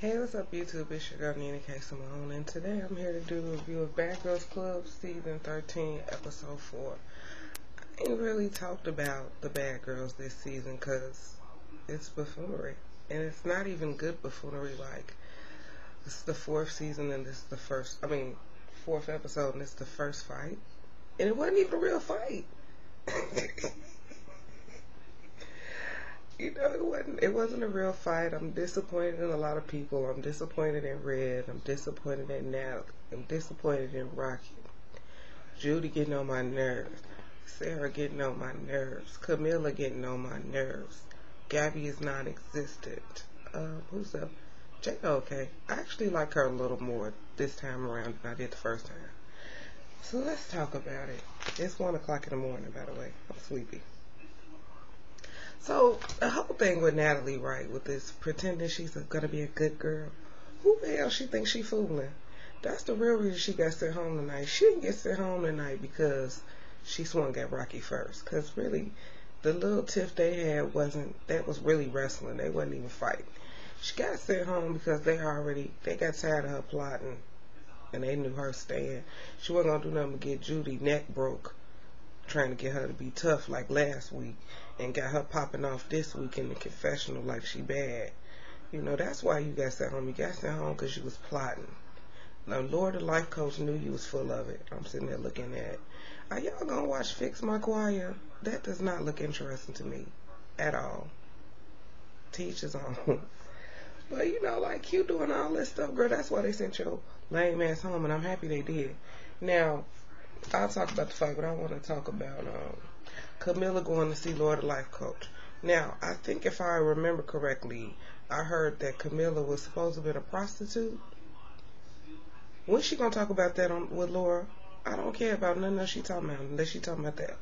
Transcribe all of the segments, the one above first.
Hey, what's up YouTube? It's your girl Nina K. Simone, and today I'm here to do a review of Bad Girls Club Season 13, Episode 4. I ain't really talked about the Bad Girls this season because it's buffoonery. And it's not even good buffoonery, like, this is the fourth season and this is the fourth episode and it's the first fight. And it wasn't even a real fight. It wasn't a real fight. I'm disappointed in a lot of people. I'm disappointed in Red. I'm disappointed in Natalie. I'm disappointed in Rocky. Judy getting on my nerves. Sarah getting on my nerves. Camilla getting on my nerves. Gabby is non-existent. Who's up? Jada okay. I actually like her a little more this time around than I did the first time. So let's talk about it. It's 1 o'clock in the morning, by the way. I'm sleepy. So, the whole thing with Natalie, right, with this pretending she's going to be a good girl, who the hell she thinks she fooling? That's the real reason she got sent home tonight. She didn't get sent home tonight because she swung at Rocky first. Because really, the little tiff they had that was really wrestling. They wasn't even fighting. She got sent home because they got tired of her plotting. And they knew her stand. She wasn't going to do nothing but get Judy neck broke, trying to get her to be tough like last week, and got her popping off this week in the confessional like she bad. You know, that's why you got sent home. You got sent home because you was plotting. Now, Lord, the life coach knew you was full of it. I'm sitting there looking at, are y'all gonna watch Fix My Choir? That does not look interesting to me at all. Teach his own. But, you know, like, you doing all this stuff, girl, that's why they sent your lame ass home, and I'm happy they did. Now, I'll talk about the fight, but I want to talk about Camilla going to see Lord the Life Coach. Now, I think if I remember correctly, I heard that Camilla was supposed to have been a prostitute. When's she going to talk about that with Laura? I don't care about nothing else she talking about, unless she talking about that.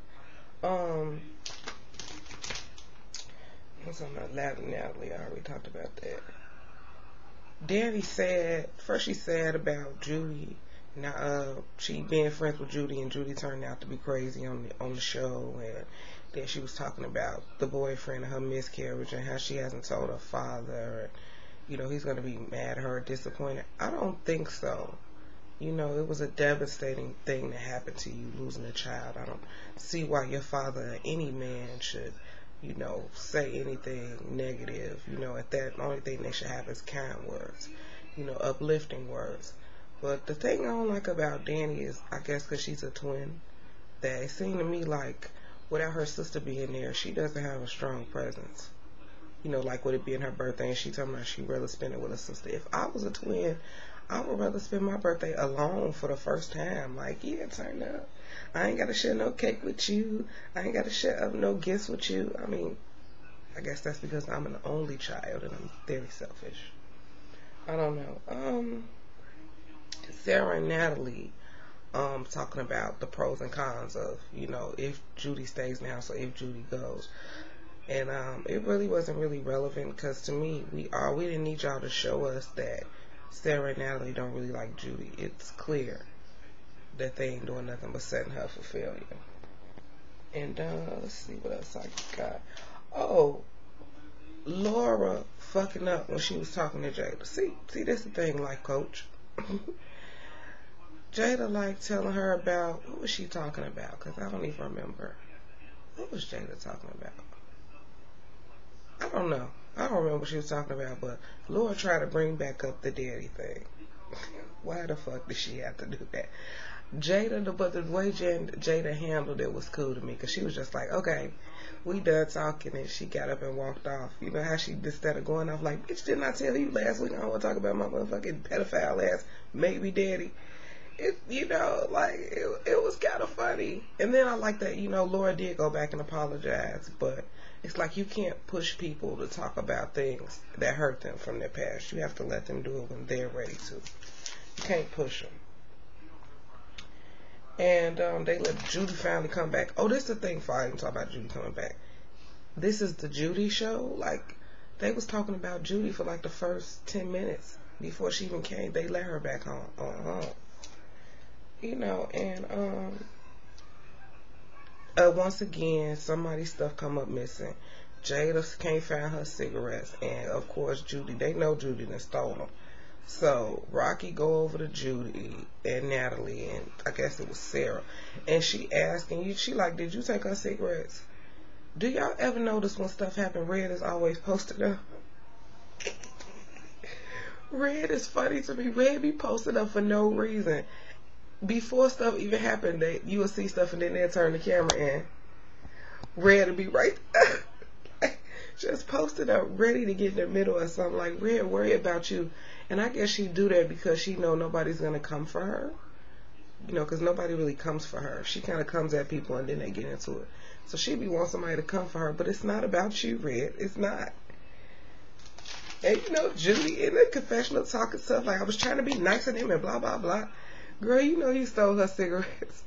What's on that? Natalie, I already talked about that. Danny said, first she said about Judy. Now, she being friends with Judy, and Judy turned out to be crazy on the show, and then she was talking about the boyfriend and her miscarriage and how she hasn't told her father, and, you know, he's going to be mad at her, disappointed. I don't think so. You know, it was a devastating thing that happened to you, losing a child. I don't see why your father or any man should, you know, say anything negative. You know, at that, the only thing that should have is kind words, you know, uplifting words. But the thing I don't like about Danny is, I guess because she's a twin, that it seemed to me like without her sister being there, she doesn't have a strong presence. You know, like with it being her birthday, and she talking about she'd rather spend it with her sister. If I was a twin, I would rather spend my birthday alone for the first time. Like, yeah, turn up. I ain't got to share no cake with you. I ain't got to share up no gifts with you. I mean, I guess that's because I'm an only child and I'm very selfish. I don't know. Sarah and Natalie talking about the pros and cons of, you know, if Judy stays now, so if Judy goes. And it really wasn't really relevant because to me, we didn't need y'all to show us that Sarah and Natalie don't really like Judy. It's clear that they ain't doing nothing but setting her for failure. And let's see what else I got. Oh, Laura fucking up when she was talking to Jada. See, that's the thing, life coach. Jada like telling her about, what was she talking about? Because I don't even remember. What was Jada talking about? I don't know. I don't remember what she was talking about, but Laura tried to bring back up the daddy thing. Why the fuck did she have to do that? But the way Jada handled it was cool to me, because she was just like, okay, we done talking, and she got up and walked off. You know how she, instead of going off like, bitch, didn't I tell you last week I don't want to talk about my motherfucking pedophile ass maybe daddy? You know, like, it was kind of funny. And then I like that, you know, Laura did go back and apologize, but it's like you can't push people to talk about things that hurt them from their past. You have to let them do it when they're ready to. You can't push them. And they let Judy finally come back. Oh, this is the thing, I even talk about Judy coming back. This is the Judy show. Like, they was talking about Judy for like the first 10 minutes before she even came. They let her back home. You know, and once again, somebody's stuff come up missing. Jada can't find her cigarettes, and of course Judy, they know Judy done stole them. So Rocky go over to Judy and Natalie, and I guess it was Sarah, and she asking you, she like, did you take her cigarettes? Do y'all ever notice when stuff happen, Red is always posted up? Red is funny to me. Red be posted up for no reason. Before stuff even happened, you will see stuff and then they'll turn the camera in. Red will be right there. Just posted up, ready to get in the middle of something. Like, Red, worry about you. And I guess she do that because she know nobody's going to come for her. You know, because nobody really comes for her. She kind of comes at people and then they get into it. So she be wanting somebody to come for her. But it's not about you, Red. It's not. And you know, Judy in the confessional talking stuff like, I was trying to be nice to him and blah, blah, blah. Girl, you know he stole her cigarettes.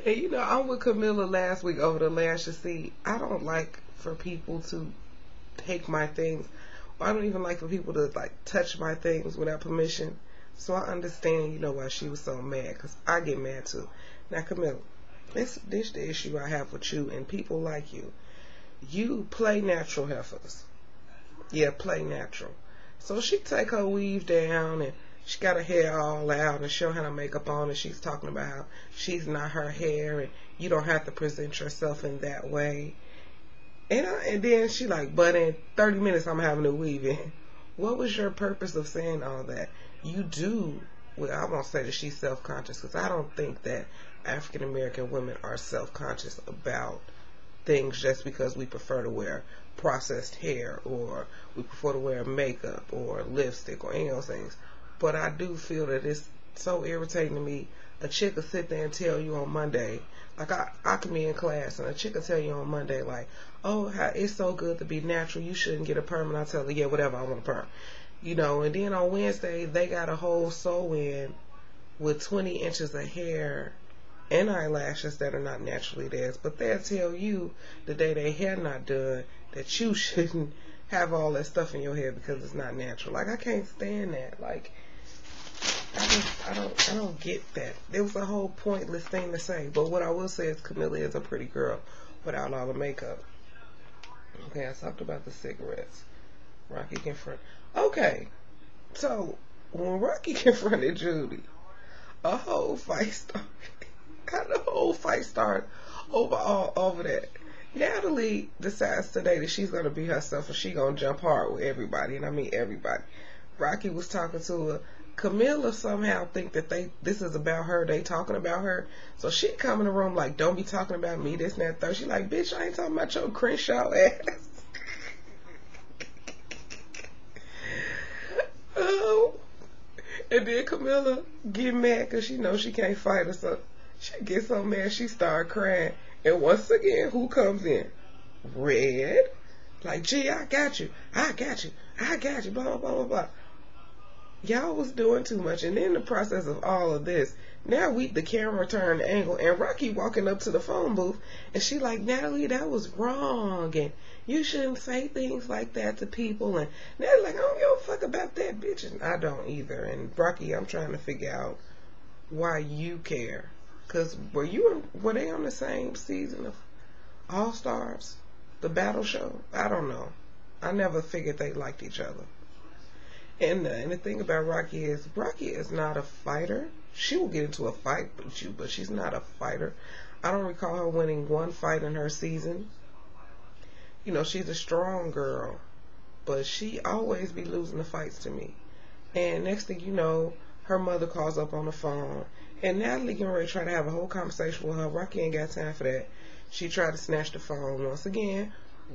And you know, I'm with Camilla last week over the lashes. See, I don't like for people to take my things. I don't even like for people to like touch my things without permission. So I understand, you know, why she was so mad, because I get mad too. Now, Camilla, this the issue I have with you and people like you. You play natural heifers. Yeah, play natural. So she take her weave down and she got her hair all out and she don't have her makeup on, and she's talking about how she's not her hair and you don't have to present yourself in that way. And then she like, but in 30 minutes I'm having a weave in. What was your purpose of saying all that? You do, well, I won't say that she's self-conscious, because I don't think that African American women are self-conscious about things just because we prefer to wear processed hair or we prefer to wear makeup or lipstick or any of those things. But I do feel that it's so irritating to me. A chick will sit there and tell you on Monday, like I can be in class and a chick will tell you on Monday like, oh, how it's so good to be natural, you shouldn't get a perm. And I tell her, yeah, whatever, I want a perm. You know, and then on Wednesday they got a whole sew-in with 20 inches of hair and eyelashes that are not naturally theirs, but they'll tell you the day their hair not done that you shouldn't have all that stuff in your hair because it's not natural. Like, I can't stand that. Like, I don't get that. It was a whole pointless thing to say. But what I will say is Camilla is a pretty girl without all the makeup. Okay, I talked about the cigarettes. Rocky confront. Okay, so when Rocky confronted Judy, a whole fight started. Over that. Natalie decides today that she's gonna be herself and she's gonna jump hard with everybody, and I mean everybody. Rocky was talking to her. Camilla somehow think that this is about her. They talking about her, so she come in the room like, don't be talking about me, this and that third. She like, bitch, I ain't talking about your Crenshaw ass. Oh, and then Camilla get mad because she knows she can't fight her, so she gets so mad she start crying. And once again, who comes in? Red. Like, gee, I got you, blah, blah, blah, blah, blah. Y'all was doing too much. And in the process of all of this, now the camera turned the angle, and Rocky walking up to the phone booth, and she like, Natalie, that was wrong, and you shouldn't say things like that to people. And Natalie like, I don't give a fuck about that, bitch. And I don't either. And Rocky, I'm trying to figure out why you care. Because were they on the same season of All Stars, the battle show? I don't know. I never figured they liked each other. And the thing about Rocky is not a fighter. She will get into a fight with you, but she's not a fighter. I don't recall her winning one fight in her season. You know, she's a strong girl, but she always be losing the fights to me. And next thing you know, her mother calls up on the phone, and Natalie getting ready to try to have a whole conversation with her. Rocky ain't got time for that. She tried to snatch the phone once again.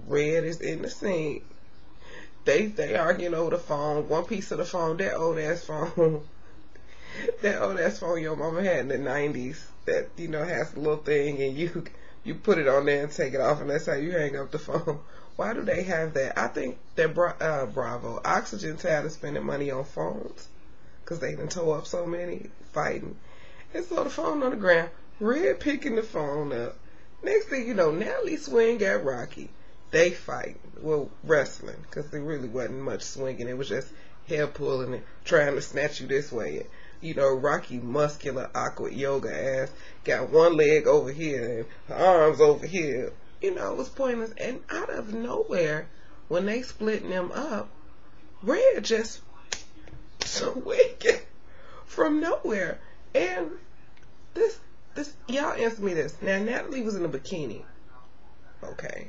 Red is in the scene. They arguing over the phone. One piece of the phone, that old ass phone, your mama had in the 90s. That, you know, has a little thing, and you put it on there and take it off, and that's how you hang up the phone. Why do they have that? I think that Bravo, Oxygen tired of spending money on phones because they done tore up so many fighting. And so the phone on the ground, Red picking the phone up. Next thing you know, Natalie swing at Rocky. They fight. Well, wrestling, because there really wasn't much swinging. It was just hair pulling and trying to snatch you this way. And, you know, Rocky, muscular, awkward yoga ass, got one leg over here and her arms over here. you know, it was pointless. And out of nowhere, when they splitting them up, Red just swinging from nowhere. And this, y'all answer me this. Now, Natalie was in a bikini. Okay.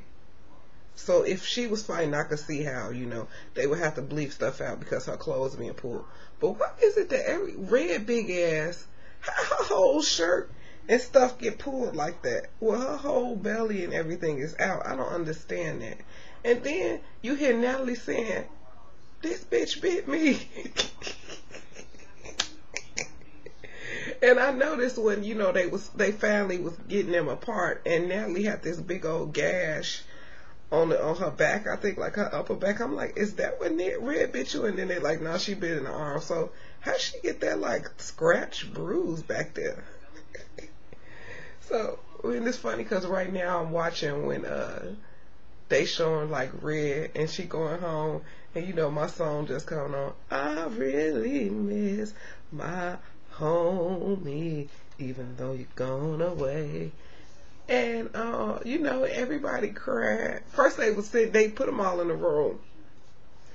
So if she was fighting, I could see how, you know, they would have to bleep stuff out because her clothes being pulled. But why is it that every Red big ass, her whole shirt and stuff get pulled like that? Well, her whole belly and everything is out. I don't understand that. And then you hear Natalie saying, "This bitch bit me." And I noticed when, you know, they finally was getting them apart, and Natalie had this big old gash on her back, I think, like her upper back. I'm like, is that what Red bit you? And then they're like, no, she bit in the arm. So how she get that like scratch bruise back there? So, I mean, it's funny because right now I'm watching when they showing like Red and she going home, and you know my song just coming on. I really miss my homie, even though you're gone away. And, you know, everybody cried. First they put them all in the room.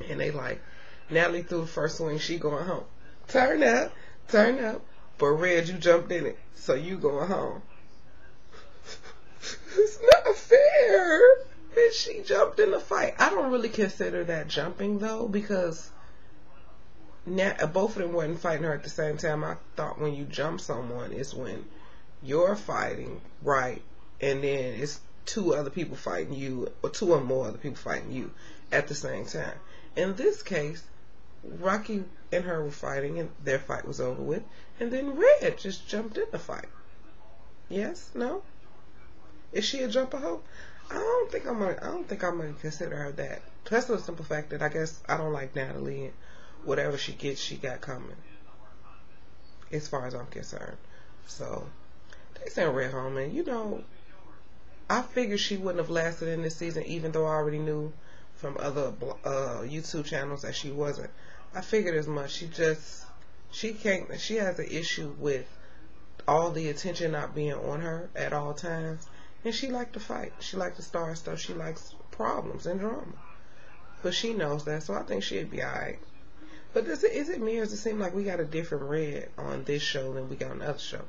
And they like, Natalie threw the first swing, she going home. Turn up. But Red, you jumped in it, so you going home. It's not fair. And she jumped in the fight. I don't really consider that jumping, though, because both of them wasn't fighting her at the same time. I thought when you jump someone, it's when you're fighting, right? And then it's two other people fighting you, or two or more other people fighting you at the same time. In this case, Rocky and her were fighting, and their fight was over with. And then Red just jumped in the fight. Yes? No? Is she a jumper hoe? I don't think I'm gonna consider her that. Plus the simple fact that I guess I don't like Natalie, and whatever she gets, she got coming. As far as I'm concerned. So they sent Red home, and you know, I figured she wouldn't have lasted in this season, even though I already knew from other YouTube channels that she wasn't. I figured as much. She has an issue with all the attention not being on her at all times, and she liked to fight. She liked to start stuff. She likes problems and drama, but she knows that, so I think she'd be alright. But is it me, or does it seem like we got a different Red on this show than we got on the other show?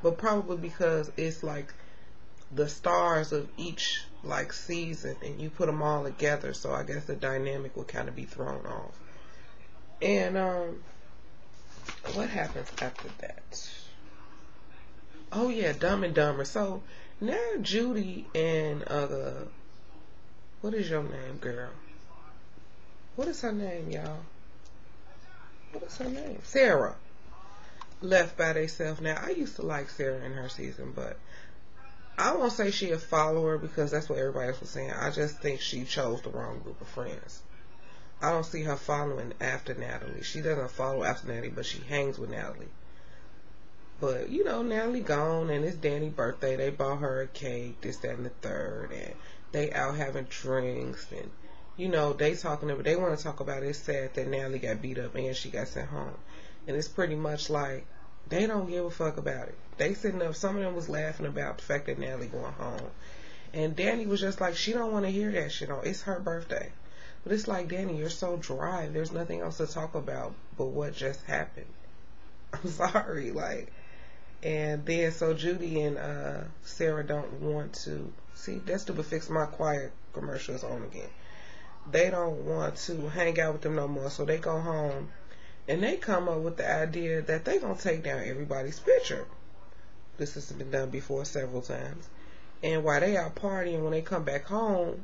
But probably because it's like the stars of each like season, and you put them all together, so I guess the dynamic will kind of be thrown off. And what happens after that? Oh yeah, Dumb and Dumber. So now Judy and what is your name, girl? What is her name, y'all? What is her name? Sarah. Left by themselves. Now, I used to like Sarah in her season, but I won't say she a follower because that's what everybody else was saying. I just think she chose the wrong group of friends. I don't see her following after Natalie. She doesn't follow after Natalie, but she hangs with Natalie. But, you know, Natalie gone, and it's Danny's birthday. They bought her a cake, this, that, and the third, and they out having drinks, and, you know, they want to talk about it. It's sad that Natalie got beat up and she got sent home. And it's pretty much like, they don't give a fuck about it. They sitting up, some of them was laughing about the fact that Natalie going home. And Danny was just like, she don't want to hear that shit. It's her birthday. But it's like, Danny, you're so dry. There's nothing else to talk about but what just happened. I'm sorry, like. And then, so Judy and Sarah don't want to, see, that stupid Fix My Quiet commercial is on again. They don't want to hang out with them no more, so they go home. And they come up with the idea that they gonna take down everybody's picture. This has been done before several times. And while they out partying, when they come back home,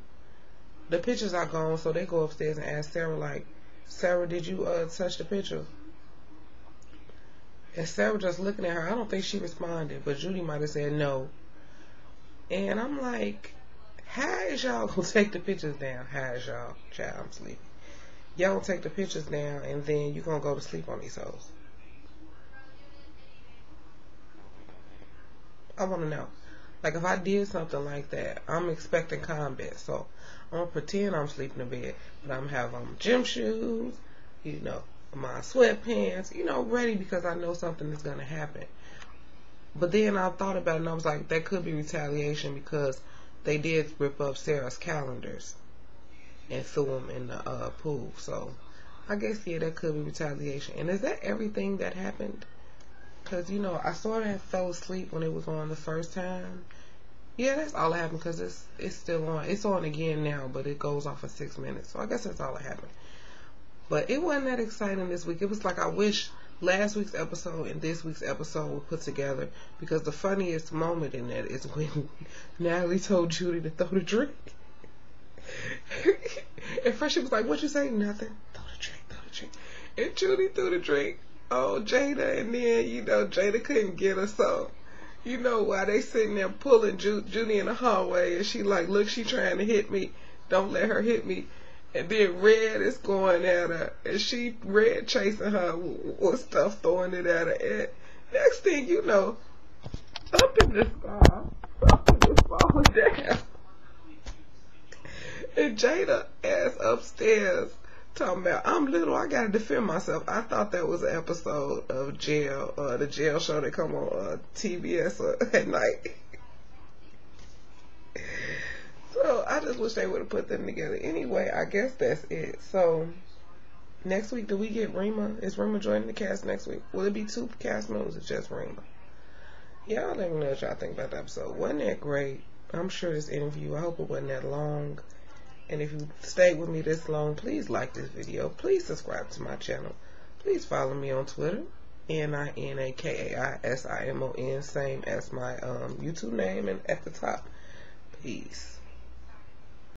the pictures are gone, so they go upstairs and ask Sarah, like, Sarah, did you touch the picture? And Sarah just looking at her, I don't think she responded, but Judy might have said no. And I'm like, how is y'all gonna take the pictures down? How is y'all? Child, I'm sleepy. Y'all gonna take the pictures down, and then you gonna go to sleep on these hoes. I want to know. Like, if I did something like that, I'm expecting combat, so I'm gonna pretend I'm sleeping in bed, but I'm gonna have on gym shoes, you know, my sweatpants, you know, ready, because I know something is gonna happen. But then I thought about it and I was like, that could be retaliation because they did rip up Sarah's calendars and threw them in the pool. So I guess, yeah, that could be retaliation. And is that everything that happened? Because, you know, I sort of fell asleep when it was on the first time. Yeah, that's all that happened because it's still on. It's on again now, but it goes off for 6 minutes. So I guess that's all that happened. But it wasn't that exciting this week. It was like I wish last week's episode and this week's episode were put together, because the funniest moment in that is when Natalie told Judy to throw the drink. At first she was like, "What you say?" "Nothing." "Throw the drink, throw the drink." And Judy threw the drink on Jada, and then, you know, Jada couldn't get her, so, you know, while they sitting there pulling Judy in the hallway, and she like, "Look, she trying to hit me. Don't let her hit me." And then Red is going at her, and Red chasing her with stuff, throwing it at her. And next thing you know, up in the sky, something is falling down. And Jada ass upstairs talking about, "I'm little, I gotta defend myself." I thought that was an episode of Jail, the jail show that come on TBS at night. So I just wish they would have put them together. Anyway, I guess that's it. So next week, do we get Rima? Is Rima joining the cast next week? Will it be 2 cast members or just Rima? Y'all let me know what y'all think about the episode. Wasn't that great? I'm sure this interview, I hope it wasn't that long. And if you stayed with me this long, please like this video. Please subscribe to my channel. Please follow me on Twitter. NINAKAISIMON, same as my YouTube name and at the top. Peace.